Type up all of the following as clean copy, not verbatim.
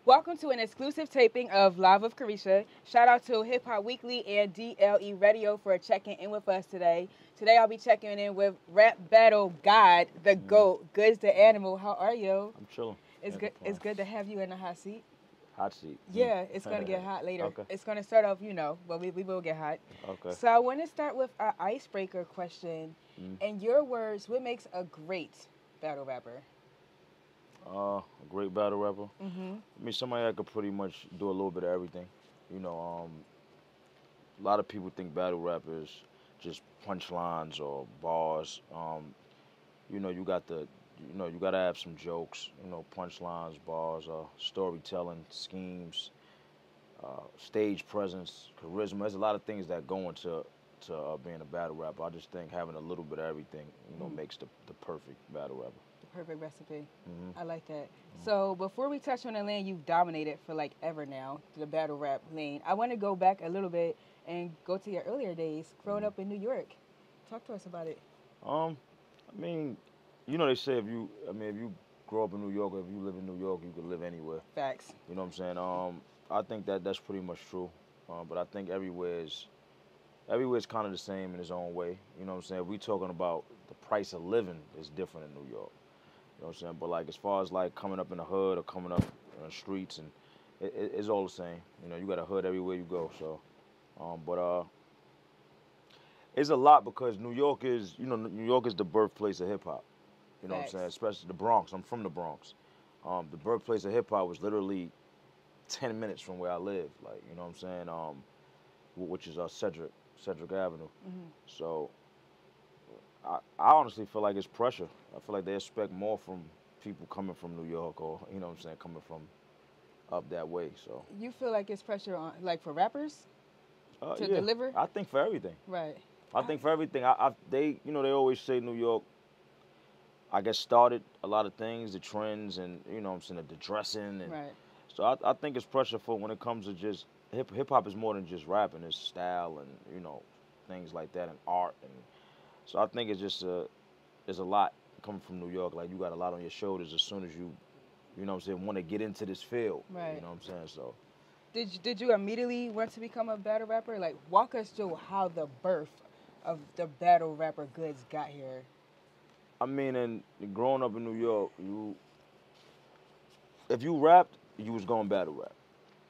Welcome to an exclusive taping of Live with Carisha. Shout out to Hip Hop Weekly and DLE Radio for checking in with us today. Today I'll be checking in with rap battle god, the GOAT, Goodzdanimal. How are you? I'm chilling. It's good. It's good to have you in the hot seat. Hot seat. Yeah, it's gonna get hot later. Okay. It's gonna start off, but we will get hot. Okay. So I want to start with our icebreaker question. In your words, what makes a great battle rapper? A great battle rapper. Mm-hmm. I mean, somebody that could pretty much do a little bit of everything. A lot of people think battle rap is just punchlines or bars. You got you gotta have some jokes. Punchlines, bars, storytelling, schemes, stage presence, charisma. There's a lot of things that go into being a battle rapper. I just think having a little bit of everything, makes the perfect battle rapper. Perfect recipe. Mm-hmm. I like that. So before we touch on the lane you've dominated for like ever now, the battle rap lane, I want to go back a little bit and go to your earlier days growing up in New York. Talk to us about it. I mean, they say if you grow up in New York or if you live in New York, you could live anywhere. Facts. You know what I'm saying? I think that's pretty much true. But I think everywhere's kind of the same in its own way. You know what I'm saying? If we talking about the price of living is different in New York. You know what I'm saying? But like as far as like coming up in the hood or coming up in the streets, and it's all the same. You got a hood everywhere you go. So, but it's a lot because New York is the birthplace of hip hop. You know what I'm saying? Especially the Bronx. I'm from the Bronx. The birthplace of hip hop was literally 10 minutes from where I live. Like, you know what I'm saying? Which is Cedric Avenue. Mm-hmm. So I honestly feel like it's pressure. I feel like they expect more from people coming from New York or, coming from up that way. So you feel like it's pressure on like for rappers to yeah, deliver? I think for everything. Right. I think for everything. They always say New York, I guess, started a lot of things, the trends and, the dressing. And right. So I think it's pressure for when it comes to just hip hop is more than just rapping. It's style and, things like that and art. And so I think it's just there's a lot coming from New York. Like you got a lot on your shoulders as soon as you want to get into this field. Right. You know what I'm saying? So did you immediately want to become a battle rapper? Like walk us through how the birth of the battle rapper Goodz got here. I mean, and growing up in New York, if you rapped, you was going battle rap.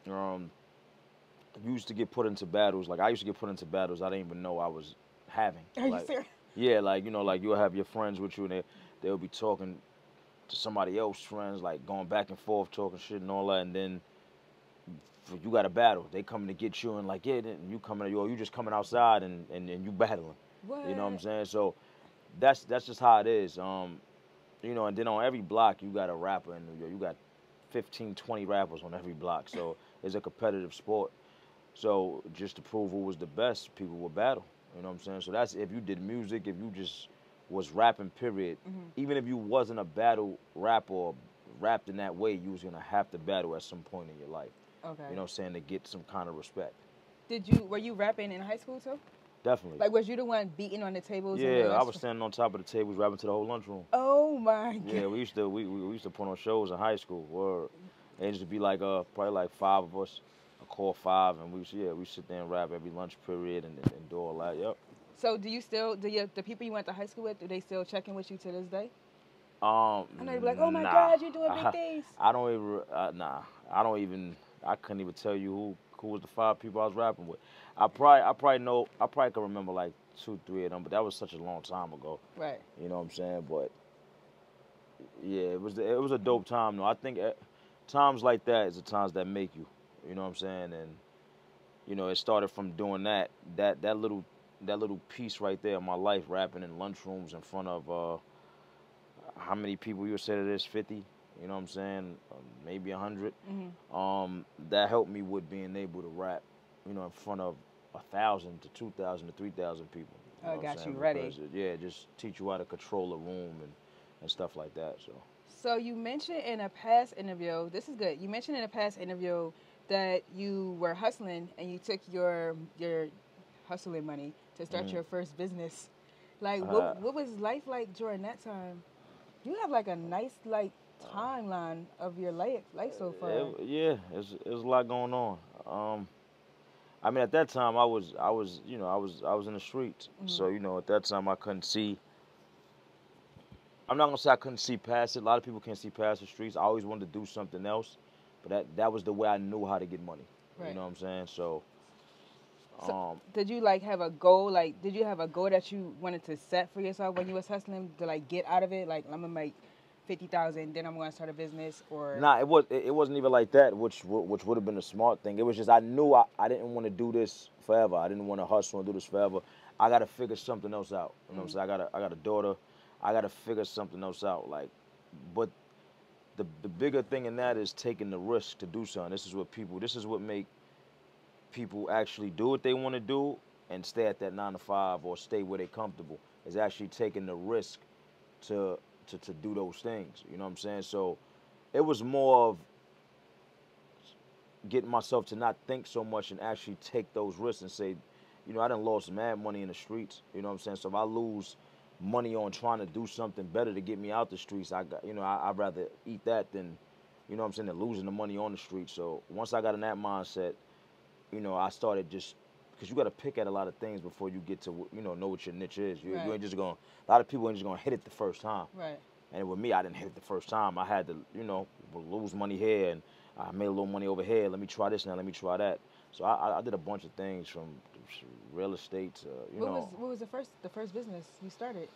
You used to get put into battles. Like I used to get put into battles I didn't even know I was having. Are like, you serious? Yeah, like you'll have your friends with you and they'll be talking to somebody else's friends, like going back and forth, talking shit and all that, and then you got a battle. They coming to get you and like, yeah, then you coming, you just coming outside and you battling. What? You know what I'm saying? So that's just how it is. And then on every block you got a rapper in New York. You got 15, 20 rappers on every block. So it's a competitive sport. So just to prove who was the best, people would battle. You know what I'm saying? So that's if you did music, if you just was rapping, period. Mm-hmm. Even if you wasn't a battle rapper or rapped in that way, you was gonna have to battle at some point in your life. Okay. You know what I'm saying? To get some kind of respect. Were you rapping in high school too? Definitely. Like was you the one beating on the tables? Yeah, I was standing on top of the tables rapping to the whole lunchroom. Oh my god. Yeah, we used to put on shows in high school. Word. It used to be like probably like 5 of us. Call 5 and we sit there and rap every lunch period and do all that. Yep. So do the people you went to high school with, do they still check in with you to this day? I know you'd be like, oh my nah. God, you're doing big things. I don't even I couldn't even tell you who was the 5 people I was rapping with. I probably can remember like 2, 3 of them, but that was such a long time ago. Right. You know what I'm saying? But yeah, it was a dope time though. I think times like that is the times that make you. You know what I'm saying? And it started from doing that little piece right there of my life, rapping in lunchrooms in front of how many people you would say that is 50? You know what I'm saying? Maybe 100. Mm-hmm. That helped me with being able to rap, in front of 1,000 to 2,000 to 3,000 people. I got you ready. Because, yeah, just teach you how to control a room and stuff like that. So you mentioned in a past interview, this is good. You mentioned in a past interview that you were hustling and you took your hustling money to start your first business. Like, what was life like during that time? You have like a nice timeline of your life so far. Yeah, it's a lot going on. I mean, at that time, I was in the streets. So, at that time, I couldn't see. I'm not gonna say I couldn't see past it. A lot of people can't see past the streets. I always wanted to do something else, but that was the way I knew how to get money. Right. You know what I'm saying? So, did you like have a goal? Like, did you have a goal that you wanted to set for yourself when you was hustling to like get out of it? Like, I'm gonna make 50,000, then I'm gonna start a business, or nah, it wasn't even like that, which would have been a smart thing. It was just I knew I didn't want to do this forever. I didn't want to hustle and do this forever. I got to figure something else out. You know what I'm saying? I got a daughter. I got to figure something else out. Like, but the bigger thing in that is taking the risk to do something. This is what make people actually do what they want to do and stay at that 9 to 5 or stay where they're comfortable. Is actually taking the risk to do those things. You know what I'm saying? So it was more of getting myself to not think so much and actually take those risks and say, I done lost mad money in the streets. You know what I'm saying? So if I lose money on trying to do something better to get me out the streets, I'd rather eat that than, you know what I'm saying, than losing the money on the streets. So once I got in that mindset, I started just, because you got to pick at a lot of things before you get to, know what your niche is. You ain't just going, a lot of people ain't just going to hit it the first time. Right. And with me, I didn't hit it the first time. I had to, lose money here and I made a little money over here. Let me try this now. Let me try that. So I did a bunch of things from real estate to, What was the first business you started?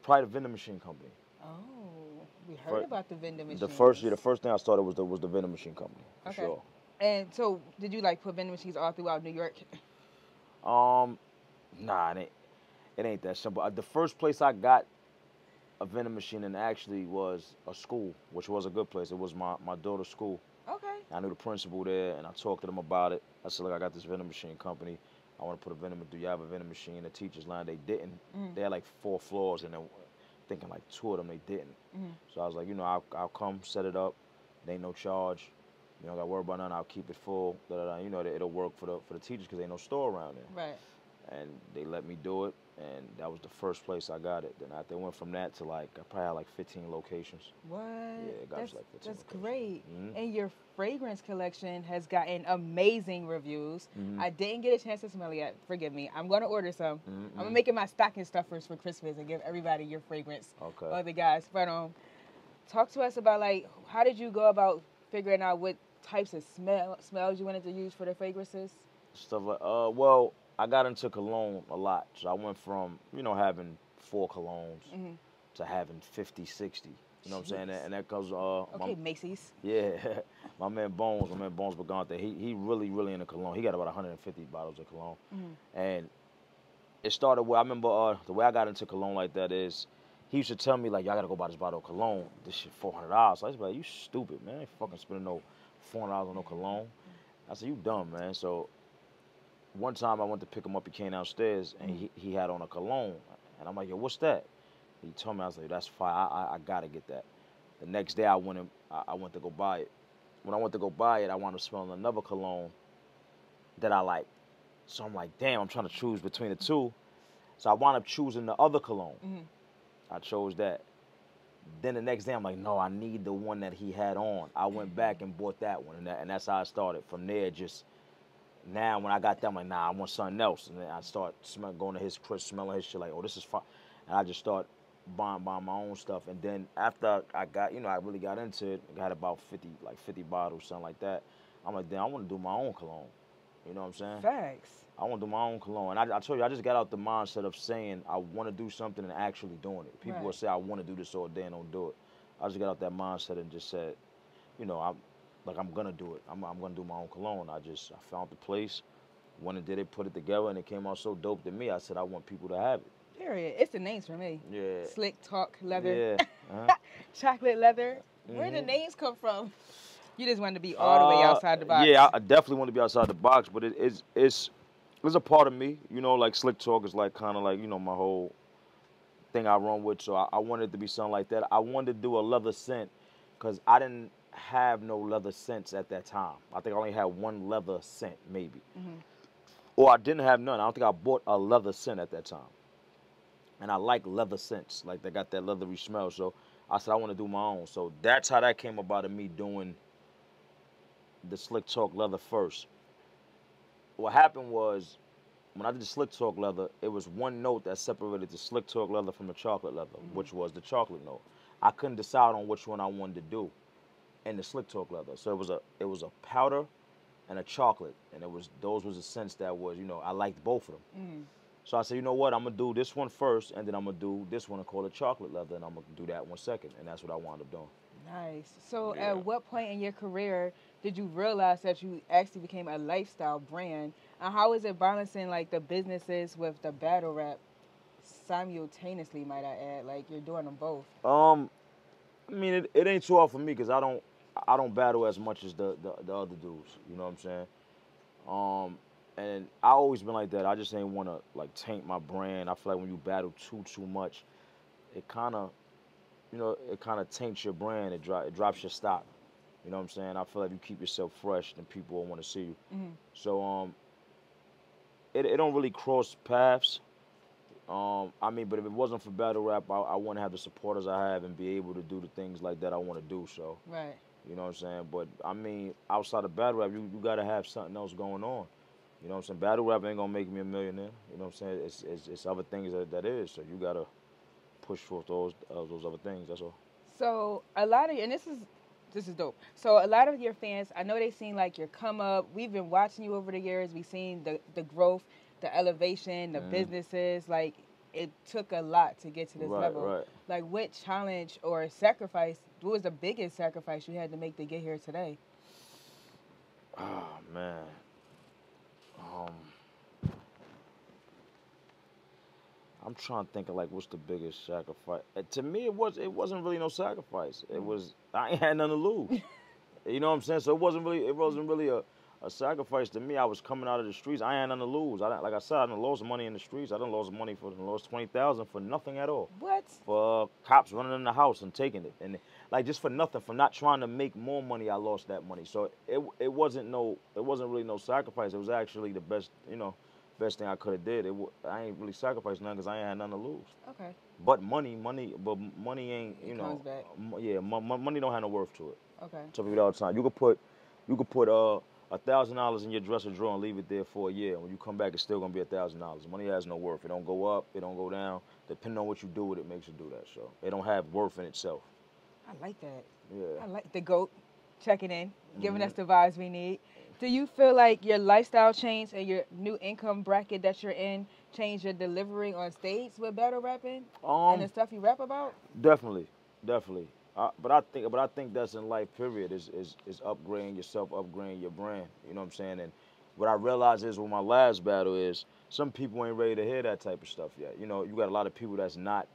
Probably the vending machine company. Oh, we heard about the vending machines. The first thing I started was the vending machine company. For sure. And so, did you like put vending machines all throughout New York? Nah, it ain't that simple. The first place I got a vending machine in actually was a school, which was a good place. It was my daughter's school. Okay. I knew the principal there, and I talked to them about it. I said, look, I got this vending machine company. I want to put a vending machine. Do you have a vending machine? The teachers line, they didn't. They had like 4 floors, and thinking like 2 of them, they didn't. So I was like, I'll come set it up. There ain't no charge. You don't got to worry about nothing. I'll keep it full. It'll work for the teachers because ain't no store around there. Right. And they let me do it, and that was the first place I got it. Then I went from that to I probably had like 15 locations. What? Yeah, it got that's like 15 that's locations. great. And your fragrance collection has gotten amazing reviews. I didn't get a chance to smell it yet. Forgive me. I'm going to order some. I'm making my stocking stuffers for Christmas and give everybody your fragrance. Okay. Or the guys. But talk to us about how did you go about figuring out what types of smells you wanted to use for the fragrances? Stuff like well, I got into cologne a lot. So I went from having 4 colognes to having 50, 60. You know what I'm saying? And that goes Macy's. Yeah, my man Bones Bagante, he really into cologne. He got about 150 bottles of cologne, and it started where I remember the way I got into cologne like that is he used to tell me like, y'all gotta go buy this bottle of cologne. This shit $400. So I was like, you stupid, man. I ain't fucking spending no $400 on no cologne. I said, you dumb, man. So one time I went to pick him up, he came downstairs and he had on a cologne, and I'm like, yo, what's that? He told me, I was like, that's fine. I gotta get that. The next day I went to go buy it. When I went to go buy it, I wound up smelling another cologne that I like. So I'm like, damn, I'm trying to choose between the two. So I wound up choosing the other cologne. I chose that. Then the next day, I'm like, no, I need the one that he had on. I went back and bought that one, and that's how I started. From there, just now when I got that, I'm like, nah, I want something else. And then I start going to his crib, smelling his shit, like, oh, this is fine. And I just start buying my own stuff. And then after I got, I really got into it, I got about 50 bottles, something like that. I'm like, damn, I want to do my own cologne. You know what I'm saying? Facts. I want to do my own cologne. And I told you, I just got out the mindset of saying I want to do something and actually doing it. People will say I want to do this all day and don't do it. I just got out that mindset and just said, I'm going to do it. I'm going to do my own cologne. I found the place, went and did it, put it together, and it came out so dope to me. I said I want people to have it. Period. It's the names for me. Yeah. Slick Talk Leather. Yeah. Chocolate Leather. Where did the names come from? You just wanted to be all the way outside the box. Yeah, I definitely want to be outside the box, but it's a part of me. Like Slick Talk is like kind of like, my whole thing I run with. So I wanted it to be something like that. I wanted to do a leather scent because I didn't have no leather scents at that time. I think I only had one leather scent, maybe. Or I didn't have none. I don't think I bought a leather scent at that time. And I like leather scents. Like, they got that leathery smell. So I said I want to do my own. So that's how that came about of me doing the Slick Talk leather first. What happened was when I did the Slick Talk leather, it was one note that separated the Slick Talk leather from the chocolate leather, which was the chocolate note. I couldn't decide on which one I wanted to do in the Slick Talk leather. So it was a powder and a chocolate, and those was a sense that was, I liked both of them. So I said, you know what, I'm gonna do this one first, and then I'm gonna do this one and call it chocolate leather, and I'm gonna do that one second, and that's what I wound up doing. Nice. So Yeah. at what point in your career did you realize that you actually became a lifestyle brand? And how is it balancing like the businesses with the battle rap simultaneously, might I add? Like you're doing them both. I mean, it ain't too hard for me because I don't battle as much as the other dudes. You know what I'm saying? And I always been like that. I just ain't want to like taint my brand. I feel like when you battle too much, it kind of, it kind of taints your brand. It drops your stock. You know what I'm saying? I feel like you keep yourself fresh, then people will want to see you. So it don't really cross paths. I mean, but if it wasn't for battle rap, I wouldn't have the supporters I have and be able to do the things like that I want to do. So, Right. you know what I'm saying? But I mean, outside of battle rap, you gotta have something else going on. You know what I'm saying? Battle rap ain't gonna make me a millionaire. You know what I'm saying? It's other things that is. So you gotta push forth those other things. That's all. So a lot of and this is dope. So a lot of your fans, I know they seen like your come up. We've been watching you over the years. We've seen the growth, the elevation, the businesses. Like it took a lot to get to this level. Right. Like what challenge or sacrifice? What was the biggest sacrifice you had to make to get here today? Oh man. I'm trying to think of like what's the biggest sacrifice. To me, it wasn't really no sacrifice. It was I ain't had nothing to lose. You know what I'm saying? So it wasn't really a sacrifice to me. I was coming out of the streets. I ain't had nothing to lose. Like I said, I done lost money in the streets. I done lost money lost 20,000 for nothing at all. What? For cops running in the house and taking it, and like just for nothing, for not trying to make more money, I lost that money. So it wasn't really no sacrifice. It was actually the best thing I could have did. I ain't really sacrificed nothing because I ain't had nothing to lose. Okay. But money ain't, Comes back. Yeah, money don't have no worth to it. Okay. Tell people all the time. You could put $1,000 in your dresser drawer and leave it there for a year. When you come back, it's still gonna be $1,000. Money has no worth. It don't go up. It don't go down. Depending on what you do with it, makes you do that. So it don't have worth in itself. I like that. Yeah. I like the GOAT checking in, giving us the vibes we need. Do you feel like your lifestyle change and your new income bracket that you're in changed your delivery on stage with battle rapping and the stuff you rap about? Definitely. But I think that's in life. Period. Is upgrading yourself, upgrading your brand. You know what I'm saying? And what I realized is with my last battle is some people ain't ready to hear that type of stuff yet. You know, you got a lot of people that's not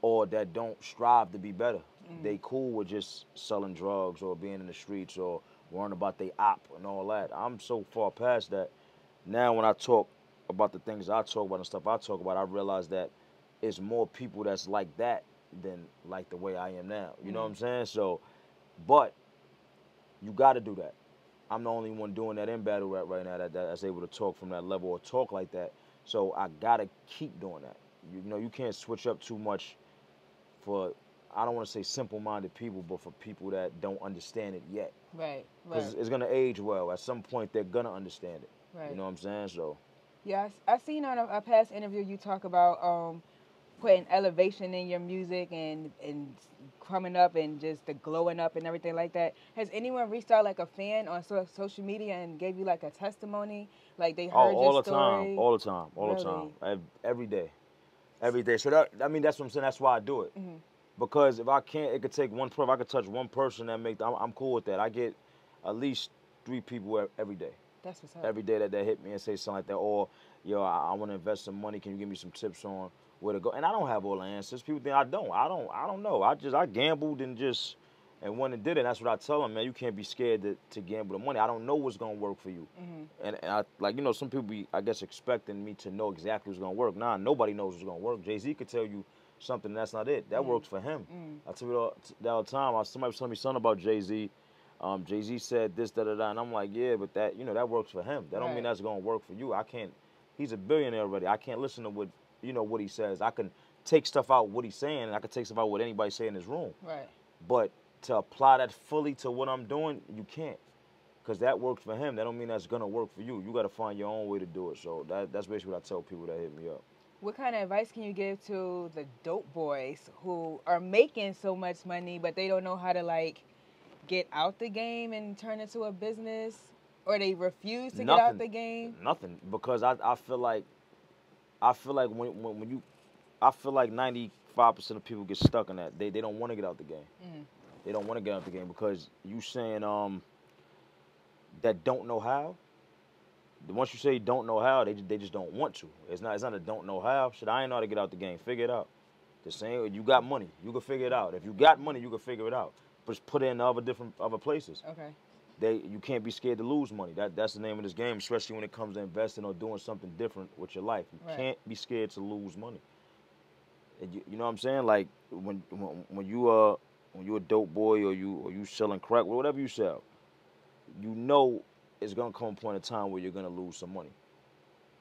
or that don't strive to be better. They cool with just selling drugs or being in the streets or worrying about they op and all that. I'm so far past that. Now when I talk about the things I talk about and stuff I talk about, I realize that it's more people that's like that than like the way I am now. You know what I'm saying? So, but you got to do that. I'm the only one doing that in battle rap right now that's able to talk from that level or talk like that. So I got to keep doing that. You know, you can't switch up too much for, I don't want to say simple-minded people, but for people that don't understand it yet. Right. Because it's going to age well. At some point, they're going to understand it. Right. You know what I'm saying? So. Yeah, I seen on a past interview you talk about putting elevation in your music and coming up and just the glowing up and everything like that. Has anyone reached out like a fan on social media and gave you like a testimony? Like they heard your story? All the time. Every day. So that's what I'm saying. That's why I do it. Because if I can't, it could take one person. If I could touch one person that I'm cool with that. I get at least 3 people every day. That's what's up. Every day that they hit me and say something like that, or yo, I want to invest some money. Can you give me some tips on where to go? And I don't have all the answers. People think I don't. I don't know. I gambled and went and did it. And that's what I tell them, man. You can't be scared to gamble the money. I don't know what's gonna work for you. And I some people be, I guess, expecting me to know exactly what's gonna work. Nah, nobody knows what's gonna work. Jay-Z could tell you something that's not it. That works for him. I tell you all the time. Somebody was telling me something about Jay-Z. Jay-Z said this, and I'm like, yeah, but that works for him. That don't mean that's gonna work for you. I can't. He's a billionaire already. I can't listen to what he says. I can take stuff out what he's saying, and I could take stuff out what anybody say in this room. Right. But to apply that fully to what I'm doing, you can't. Because that works for him. That don't mean that's going to work for you. You got to find your own way to do it. So that's basically what I tell people that hit me up. What kind of advice can you give to the dope boys who are making so much money, but they don't know how to, like, get out the game and turn it to a business? Or they refuse to get out the game? Nothing. Because I feel like when you, I feel like 95% of people get stuck in that. They don't want to get out the game. Mm. They don't want to get out the game because you saying that don't know how. Once you say don't know how, they just don't want to. It's not a don't know how. Shit, I ain't know how to get out the game. Figure it out. The same. You got money, you can figure it out. If you got money, you can figure it out. But just put it in other places. Okay. You can't be scared to lose money. That's the name of this game, especially when it comes to investing or doing something different with your life. You can't be scared to lose money. And you know what I'm saying? Like when you a dope boy or you selling crack, whatever you sell, you know it's gonna come a point in time where you're gonna lose some money.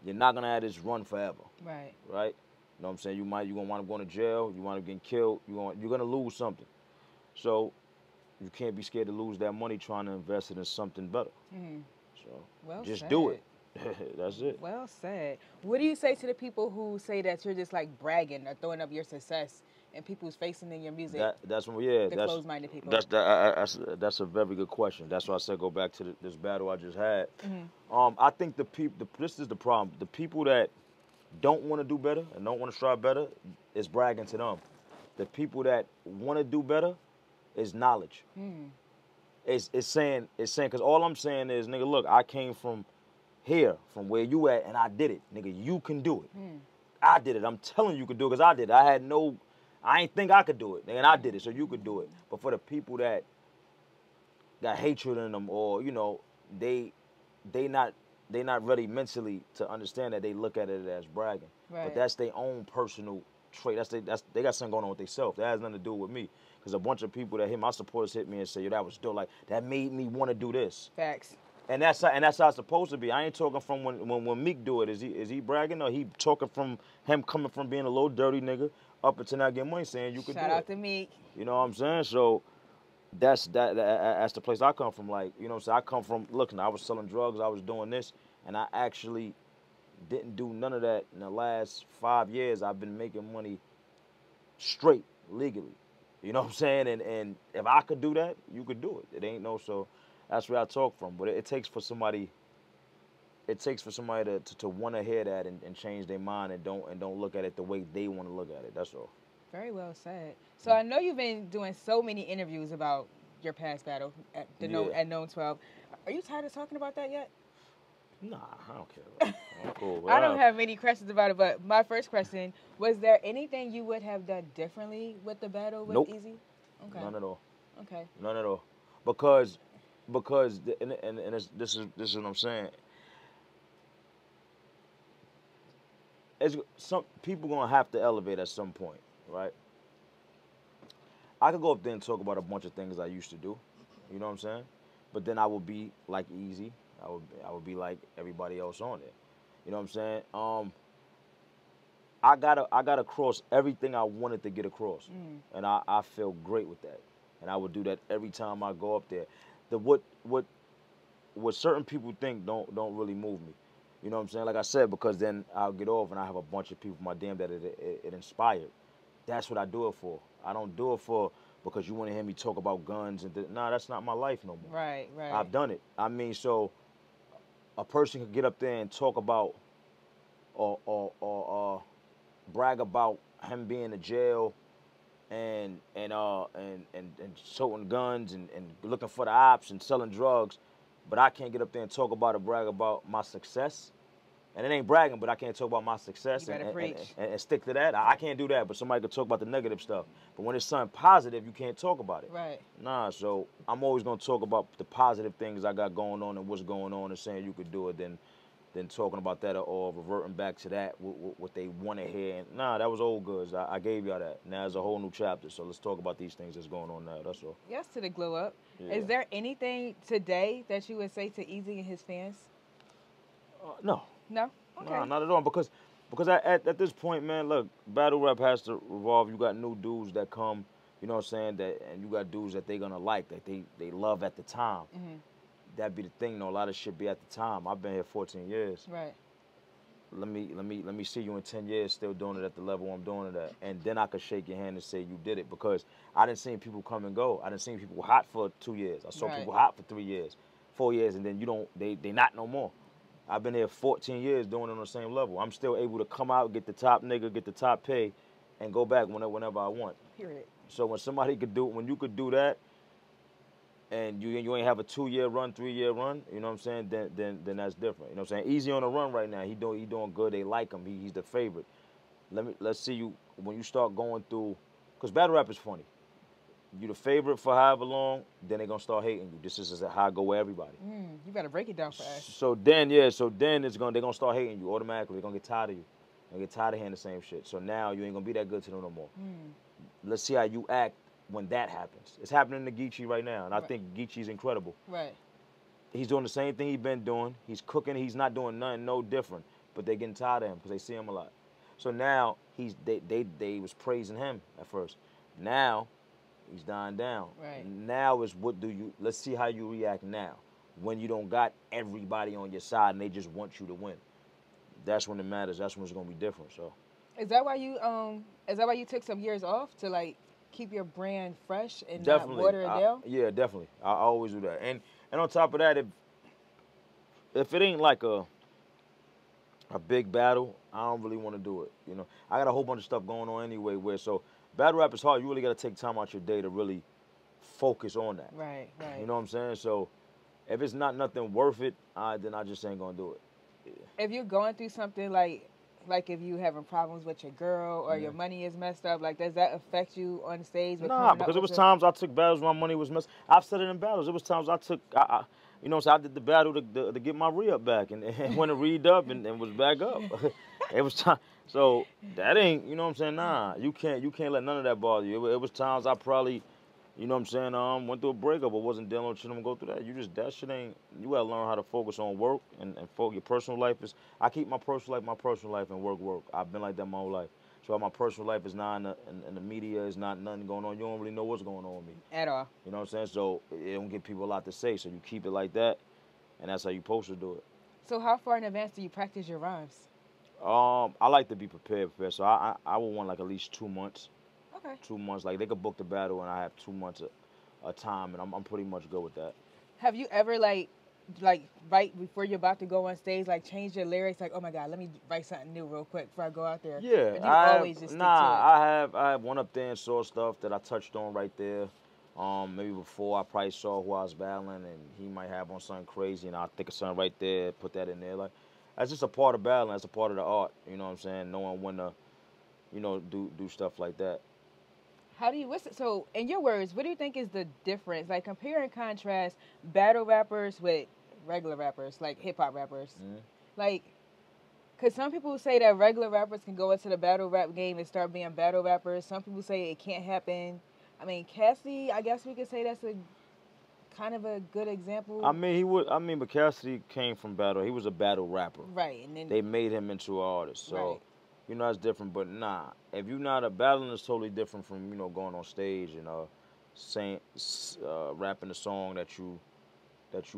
You're not gonna have this run forever. Right. Right? You know what I'm saying? You're gonna wind up going to jail, you wind up getting killed, you're gonna lose something. So you can't be scared to lose that money trying to invest it in something better. Mm-hmm. So just do it. That's it. Well said. What do you say to the people who say that you're just like bragging or throwing up your success in people's faces in your music? That's closed-minded people. That's a very good question. That's why I said go back to this battle I just had. Mm-hmm. I think this is the problem. The people that don't want to do better and don't want to strive better is bragging to them. The people that want to do better is knowledge. Mm. It's saying because all I'm saying is, nigga, look, I came from here, from where you at, and I did it. Nigga, you can do it. Mm. I did it. I'm telling you could do it because I did it. I ain't think I could do it, and I did it, so you could do it. But for the people that got hatred in them, or you know, they not ready mentally to understand that, they look at it as bragging. Right. But that's their own personal trait. They got something going on with themselves. That has nothing to do with me. Because a bunch of people that hit my supporters hit me and say, yo, that was dope. Like that made me want to do this. Facts. And that's how it's supposed to be. I ain't talking from when Meek do it. Is he bragging, or he talking from him coming from being a little dirty nigga up until now getting money, saying you could do it. Shout out to Meek. You know what I'm saying? So that's the place I come from. Like, you know what I'm saying? I come from, look, I was selling drugs, I was doing this, and I actually didn't do none of that in the last 5 years. I've been making money straight, legally. You know what I'm saying? And if I could do that, you could do it. It ain't no, so that's where I talk from. But it takes for somebody to want to hear that and change their mind and don't look at it the way they want to look at it. That's all. Very well said. So I know you've been doing so many interviews about your past battle at Known 12. Are you tired of talking about that yet? Nah, I don't care. I'm cool. I don't have many questions about it, but my first question, was there anything you would have done differently with the battle with Nope. Easy? Okay. None at all. Okay. None at all. Because this is what I'm saying. Some people gonna have to elevate at some point, right? I could go up there and talk about a bunch of things I used to do, you know what I'm saying? But then I would be like Easy. I would be like everybody else on there, you know what I'm saying? I gotta cross everything I wanted to get across, and I feel great with that, and I would do that every time I go up there. What certain people think don't really move me. You know what I'm saying? Like I said, because then I'll get off and I have a bunch of people from my damn that it inspired. That's what I do it for. I don't do it for because you want to hear me talk about guns and nah, that's not my life no more. Right. I've done it. I mean, so a person could get up there and talk about or brag about him being in jail and toting guns and looking for the ops and selling drugs. But I can't get up there and talk about or brag about my success. And it ain't bragging, but I can't talk about my success and stick to that. I can't do that, but somebody could talk about the negative stuff. But when it's something positive, you can't talk about it. Right. Nah, so I'm always going to talk about the positive things I got going on and what's going on and saying you could do it than talking about that or reverting back to that, what they want to hear. And nah, that was old goods. I gave y'all that. Now there's a whole new chapter, so let's talk about these things that's going on now. That's all. Yes, to the glow up. Yeah. Is there anything today that you would say to Easy and his fans? No. No? Okay. No, not at all. Because Because at this point, man, look, battle rap has to revolve. You got new dudes that come, you know what I'm saying, that, and you got dudes that they gonna like, that they love at the time. That be the thing, though. A lot of shit be at the time. I've been here 14 years. Right. Let me see you in 10 years still doing it at the level I'm doing it at, and then I could shake your hand and say you did it, because I didn't see people come and go. I didn't see people hot for 2 years. I saw people hot for 3 years, 4 years, and then they not no more. I've been here 14 years doing it on the same level. I'm still able to come out, get the top nigga, get the top pay, and go back whenever I want. Period. So when you could do that, and you ain't have a 2-year run, 3-year run, you know what I'm saying? Then that's different. You know what I'm saying? Easy on the run right now. He doing good. They like him. He's the favorite. Let's see you when you start going through, because battle rap is funny. You the favorite for however long, then they gonna start hating you. This is how I go with everybody. You better break it down for us. So then they're gonna start hating you automatically. They're gonna get tired of you. They're gonna get tired of hearing the same shit. So now you ain't gonna be that good to them no more. Let's see how you act when that happens. It's happening to Geechee right now, and I think Geechee's incredible. Right. He's doing the same thing he's been doing. He's cooking. He's not doing nothing no different, but they getting tired of him because they see him a lot. So now they was praising him at first. Now he's dying down. Right. Now is let's see how you react now when you don't got everybody on your side and they just want you to win. That's when it matters. That's when it's gonna be different. So is that why you took some years off to like keep your brand fresh and definitely not water it down? Yeah, definitely. I always do that. And on top of that, if it ain't like a big battle, I don't really want to do it. You know, I got a whole bunch of stuff going on anyway. So battle rap is hard. You really got to take time out your day to really focus on that. Right. You know what I'm saying? So if it's not nothing worth it, then I just ain't gonna do it. Yeah. If you're going through something like if you having problems with your girl or your money is messed up, like does that affect you on stage? Nah, because it was times I took battles when my money was messed. I've said it in battles. It was times I took, you know, so I did the battle to get my re-up back and went to read up and was back up. It was time. So that ain't, you know what I'm saying? Nah, you can't let none of that bother you. It was times I probably, you know what I'm saying, went through a breakup or wasn't dealing with shit. I'm gonna go through that. That shit ain't, you gotta learn how to focus on work and focus. Your personal life is, I keep my personal life and work. I've been like that my whole life. So my personal life is not in the media, is not nothing going on. You don't really know what's going on with me. At all. You know what I'm saying? So it don't give people a lot to say. So you keep it like that, and that's how you supposed to do it. So how far in advance do you practice your rhymes? I like to be prepared. So I would want like at least 2 months. Okay. 2 months. Like they could book the battle and I have 2 months of time, and I'm pretty much good with that. Have you ever like right before you're about to go on stage, like change your lyrics? Like, oh my God, let me write something new real quick before I go out there. Yeah, always just stick to it? I have went up there and saw stuff that I touched on right there. Maybe before I probably saw who I was battling, and he might have on something crazy, and I'll think of something right there, put that in there. Like that's just a part of battling. That's a part of the art. You know what I'm saying? Knowing when to, you know, do stuff like that. How do you, so in your words, what do you think is the difference? Like compare and contrast battle rappers with regular rappers, like hip-hop rappers. Like, because some people say that regular rappers can go into the battle rap game and start being battle rappers. Some people say it can't happen. I mean, Cassidy, I guess we could say that's a kind of a good example. But Cassidy came from battle. He was a battle rapper. Right. And then they made him into an artist. So. Right. You know, that's different, but nah. If you're not a battling, is totally different from, you know, going on stage and rapping a song that you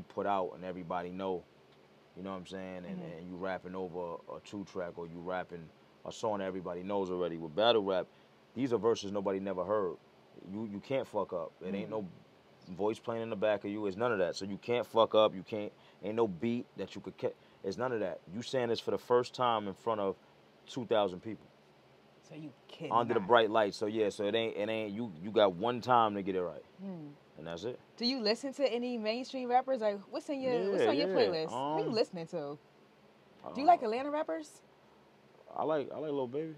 put out and everybody know. You know what I'm saying? And you rapping over a 2-track, or you rapping a song that everybody knows already. With battle rap, these are verses nobody never heard. You can't fuck up. It ain't no voice playing in the back of you. It's none of that. So you can't fuck up. Ain't no beat that you could catch. It's none of that. You saying this for the first time in front of 2,000 people. So you can't. Under the bright lights. So yeah, so it ain't you got one time to get it right. And that's it. Do you listen to any mainstream rappers? Like what's on your playlist? Who are you listening to? Do you like Atlanta rappers? I like Lil Baby.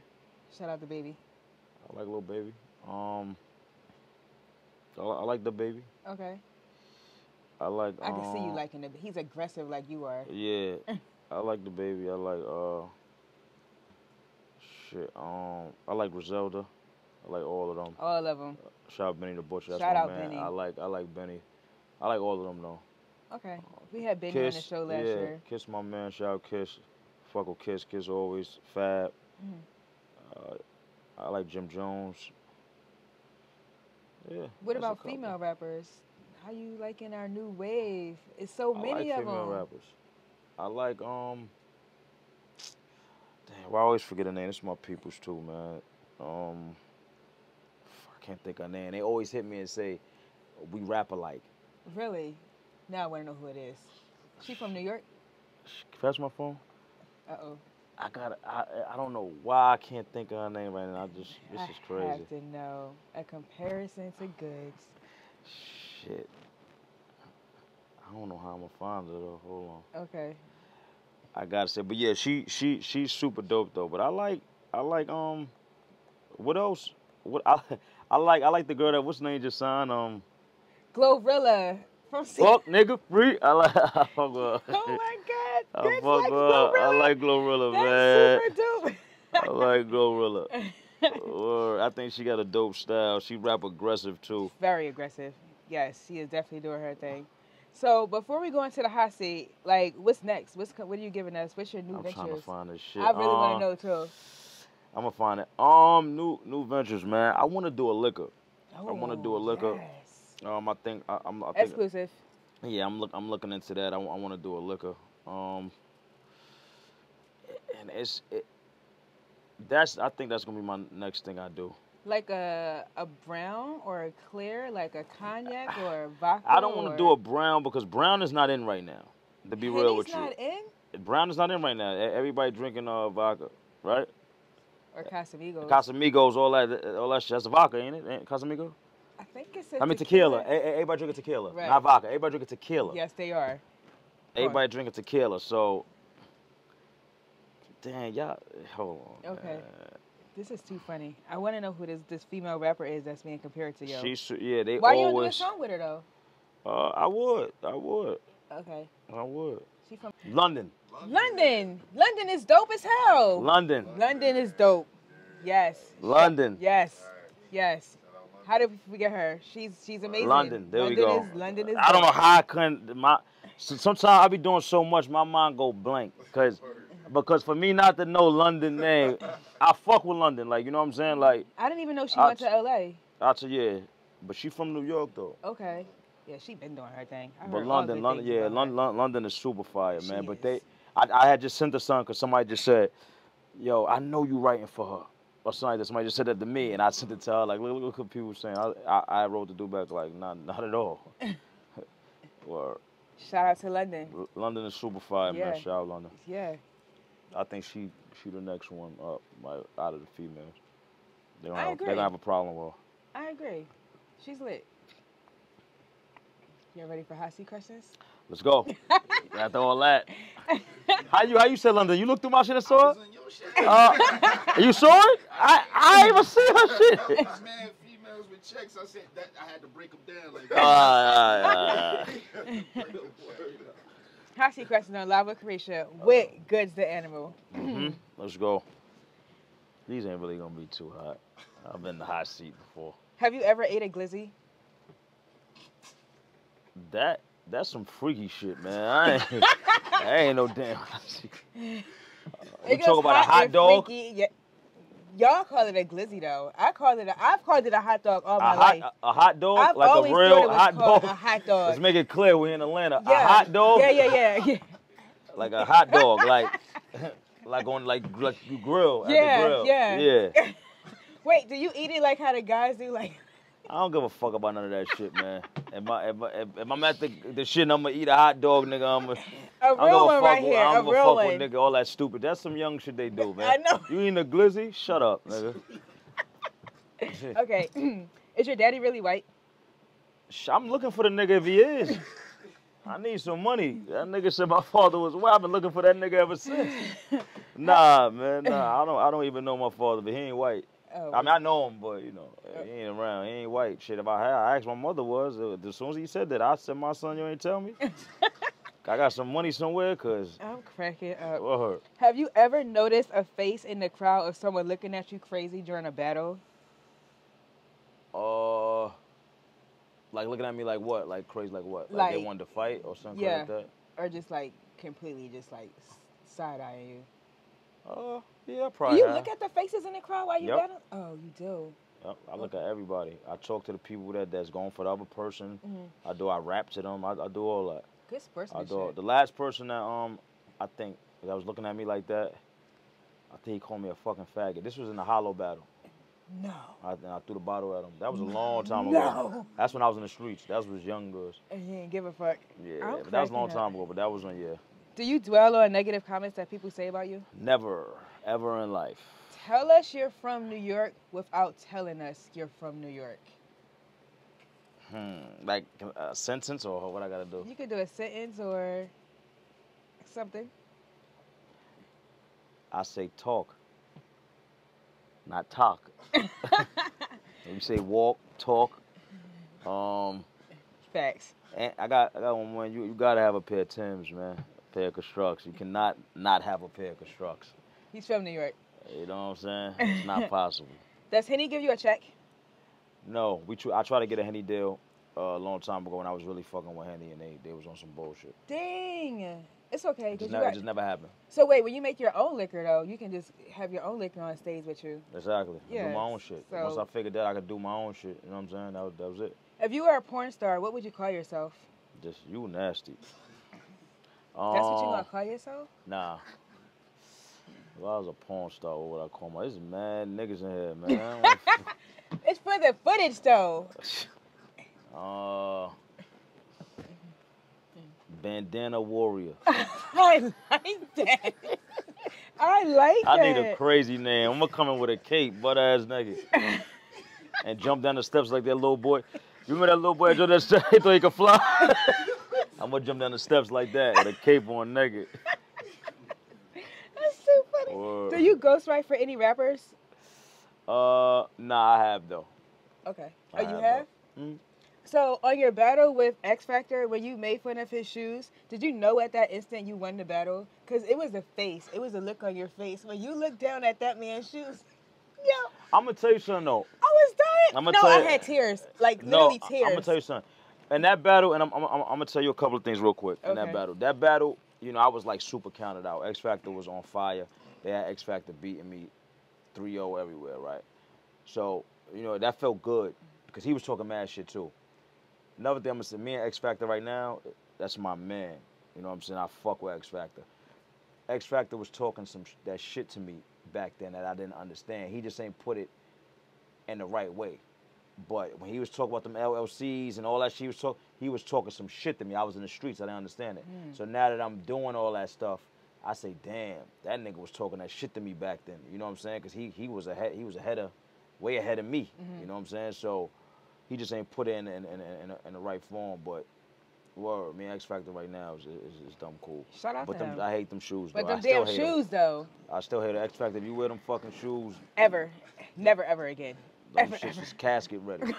Shout out to Baby. I like Lil Baby. I like the Baby. Okay. I can see you liking the. He's aggressive like you are. Yeah. I like the Baby. I like I like Griselda. I like all of them. All of them. Shout out Benny the Butcher. That's Shout my out man. Benny. I like Benny. I like all of them though. Okay. We had Benny Kiss, on the show last year. Kiss my man. Shout out Kiss. fuck with Kiss. Kiss always Fab. Mhm. I like Jim Jones. Yeah. What that's a about couple. female rappers? How you liking our new wave? It's so I many like of female them. rappers. I like Damn, well, I always forget her name. It's my peoples too, man. I can't think of her name. They always hit me and say we rap alike. Really? Now I want to know who it is. She from New York? Pass my phone. Uh-oh. I don't know why I can't think of her name right now. This is crazy. I have to know. A comparison to Goodz. Shit. I don't know how I'm gonna find her though. Hold on. Okay. I gotta say, but yeah, she's super dope though. But I like what else? What I like the girl that what's her name just signed Glorilla from fuck nigga free. I like I fuck with her. Oh my God. I That's fuck like with her. I Glorilla. like Glorilla, man. That's super dope. I like Glorilla. I think she got a dope style. She rap aggressive too. Very aggressive. Yes, she is definitely doing her thing. So before we go into the hot seat, like, what's next? What are you giving us? What's your new I'm ventures? trying to find this shit. I really want to know too. I'm gonna find it. New ventures, man. I want to do a liquor. I want to do a liquor. Yes. I think I think Exclusive. Yeah, I'm looking into that. I want to do a liquor. And I think that's gonna be my next thing I do. Like a brown or a clear, like a cognac or a vodka. I don't want to do a brown because brown is not in right now. To be real with you, not in? Brown is not in right now. Everybody drinking vodka, right? Or Casamigos. Casamigos, all that shit. That's vodka, ain't it? Ain't Casamigo? I think it's tequila. Everybody drinking tequila, right. Not vodka. Everybody drinking tequila. Yes, they are. Everybody drinking tequila. So, damn, y'all, hold on. Okay. Man. This is too funny. I want to know who this female rapper is that's being compared to you. They Why always. you don't do a song with her though? I would. Okay. I would. She from London. London is dope as hell. London is dope. Yes. London. Yes. How did we forget her? She's amazing. London. There we go. London is I don't know dope. how I couldn't. Sometimes I be doing so much, my mind go blank. Because for me not to know London name, I fuck with London. Like, you know what I'm saying? Like, I didn't even know she went to LA. Yeah. But she from New York though. Okay. Yeah, she been doing her thing. But London is super fire, man. But I had just sent her son because somebody just said, yo, I know you writing for her. Or something like that. Somebody just said that to me, and I sent it to her. Like, look what people saying. I wrote the dude back, like, not at all. Word. Shout out to London. London is super fire, man. Shout out London. Yeah. I think she the next one up out of the females. They're agree. gonna have a problem with her. I agree. She's lit. You ready for hot seat questions? Let's go. After all that. How you said London? You looked through my shit and saw it? You saw it? I ain't even see her shit. Man, females with checks, I said that I had to break them down like that. Hot seat questions on Live with Carisha with Goodzdaanimal. Let's go. These ain't really gonna be too hot. I've been in the hot seat before. Have you ever ate a glizzy? That's some freaky shit, man. I ain't no damn hot seat. We talk about a hot dog. Yeah. Y'all call it a glizzy though. I've called it a hot dog all my life. A hot dog? I've like always a real thought it was hot called dog? a hot dog. Let's make it clear we're in Atlanta. Yeah. A hot dog? Yeah. Like a hot dog, like on you grill at the grill. Yeah. Wait, do you eat it like how the guys do? Like, I don't give a fuck about none of that shit, man. If I'm at the shit and I'm gonna eat a hot dog, nigga, a real one right here. I don't A give a real fuck one. with nigga, all that stupid. That's some young shit they do, man. I know. You eating a glizzy? Shut up, nigga. Okay. Is your daddy really white? I'm looking for the nigga if he is. I need some money. That nigga said my father was white. I've been looking for that nigga ever since. Nah, man. Nah, I don't even know my father, but he ain't white. Oh, I mean, I know him, but, you know, he ain't around. He ain't white. Shit, if I asked my mother as soon as he said that, I said, my son, you ain't tell me? I got some money somewhere, cause I'm cracking up. what hurt? Have you ever noticed a face in the crowd of someone looking at you crazy during a battle? Like looking at me like what? Like crazy like what? Like they wanted to fight or something yeah. like that? Or just like completely just like side-eyeing you? Yeah, Do probably. you look at the faces in the crowd while you Yep. battle? Oh, you do. Yep, I look at everybody. I talk to the people that's going for the other person. I rap to them. I do all that. Good sportsmanship. I do. The last person that I think that was looking at me like that, I think he called me a fucking faggot. This was in the hollow battle. No. I threw the bottle at him. That was a long time ago. No. That's when I was in the streets. That was young Goodz. And he didn't give a fuck. Yeah, but that was a long time ago. But that was when, yeah. Do you dwell on negative comments that people say about you? Never, ever in life. Tell us you're from New York without telling us you're from New York. Like a sentence or what I gotta do? You could do a sentence or something. I say talk, not talk. You say walk, talk. Facts. And I got one more. You gotta have a pair of Timbs, man. A pair of Constructs. You cannot not have a pair of Constructs. He's from New York. You know what I'm saying? It's not possible. Does Henny give you a check? No, I tried to get a Henny deal a long time ago when I was really fucking with Henny and they was on some bullshit. Dang. It's okay. It just never happened. So wait, when you make your own liquor though, you can just have your own liquor on stage with you. Exactly. Yeah. Do my own shit. So Once I figured that I could do my own shit, you know what I'm saying? That was it. if you were a porn star, what would you call yourself? Just you nasty. That's what you gonna call yourself? Nah. If I was a porn star, what would I call myself? There's mad niggas in here, man. It's for the footage though. Bandana warrior. I like that. I need a crazy name. I'm gonna come in with a cape, butt ass nigga, and jump down the steps like that little boy. You remember that little boy that jumped down the steps? He thought he could fly. I'm gonna jump down the steps like that with a cape on, naked. That's so funny. Word. Do you ghostwrite for any rappers? Nah, I have though. Okay. I You have, have? though. So on your battle with X Factor, when you made fun of his shoes, did you know at that instant you won the battle? Because it was the face. It was a look on your face. When you looked down at that man's shoes, yo. I'm gonna tell you something though. I was dying. I had tears. Like literally tears. I'm gonna tell you something. In that battle, and I'm gonna tell you a couple of things real quick. In that battle, you know, I was like super counted out. X Factor was on fire. They had X Factor beating me 3-0 everywhere, right? So, you know, that felt good because he was talking mad shit too. Another thing I'm gonna say, me and X Factor right now, that's my man. You know what I'm saying? I fuck with X Factor. X Factor was talking that shit to me back then that I didn't understand. He just ain't put it in the right way. But when he was talking about them LLCs and all that shit he was talking some shit to me. I was in the streets, I didn't understand it. So now that I'm doing all that stuff, I say, damn, that nigga was talking that shit to me back then. You know what I'm saying? Because he was way ahead of me. You know what I'm saying? So he just ain't put it in the right form. But word, me and X Factor right now is dumb cool. Shout out to him. I hate them shoes. But though. them damn shoes though. I still hate X Factor. If you wear them fucking shoes, never ever again. Them shit's just casket ready. I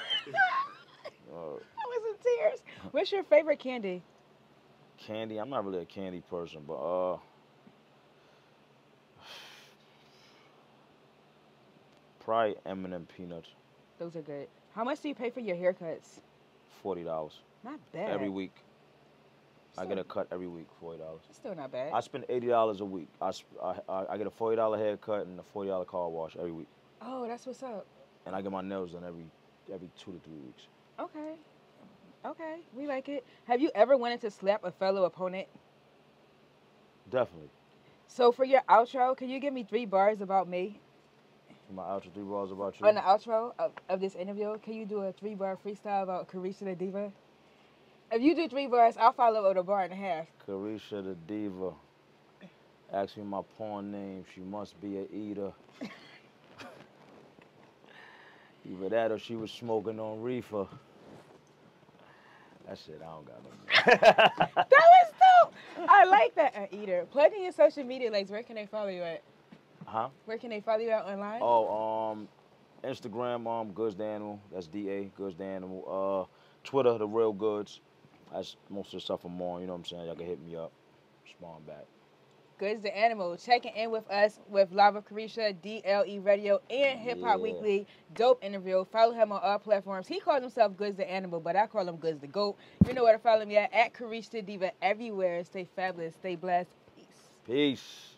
was in tears. What's your favorite candy? Candy? I'm not really a candy person, but probably M&M peanuts. Those are good. How much do you pay for your haircuts? $40. Not bad. Every week. I get a cut every week, $40. Still not bad. I spend $80 a week. I get a $40 haircut and a $40 car wash every week. Oh, that's what's up. And I get my nails done every 2 to 3 weeks. Okay. Okay, we like it. Have you ever wanted to slap a fellow opponent? Definitely. So for your outro, can you give me 3 bars about me? My outro, 3 bars about you? On the outro of this interview, can you do a 3-bar freestyle about Carisha the Diva? If you do 3 bars, I'll follow with a bar and a half. Carisha the Diva. Ask me my porn name. She must be a eater. Either that or she was smoking on reefer. That shit, I don't got no more. That was dope. I like that. An eater. Plug in your social media links. Where can they follow you at? Huh? Where can they follow you at online? Oh, Instagram, Goodzdaanimal. That's D-A, Goodzdaanimal. Twitter, The Real Goodz. That's most of the stuff I'm on. You know what I'm saying? Y'all can hit me up. Respond back. Goodzdanimal, checking in with us with Live with Carisha, DLE Radio, and Hip-Hop Weekly. Dope interview. Follow him on all platforms. He calls himself Goodzdanimal, but I call him Goodz the GOAT. You know where to follow me at Carisha Diva everywhere. Stay fabulous. Stay blessed. Peace. Peace.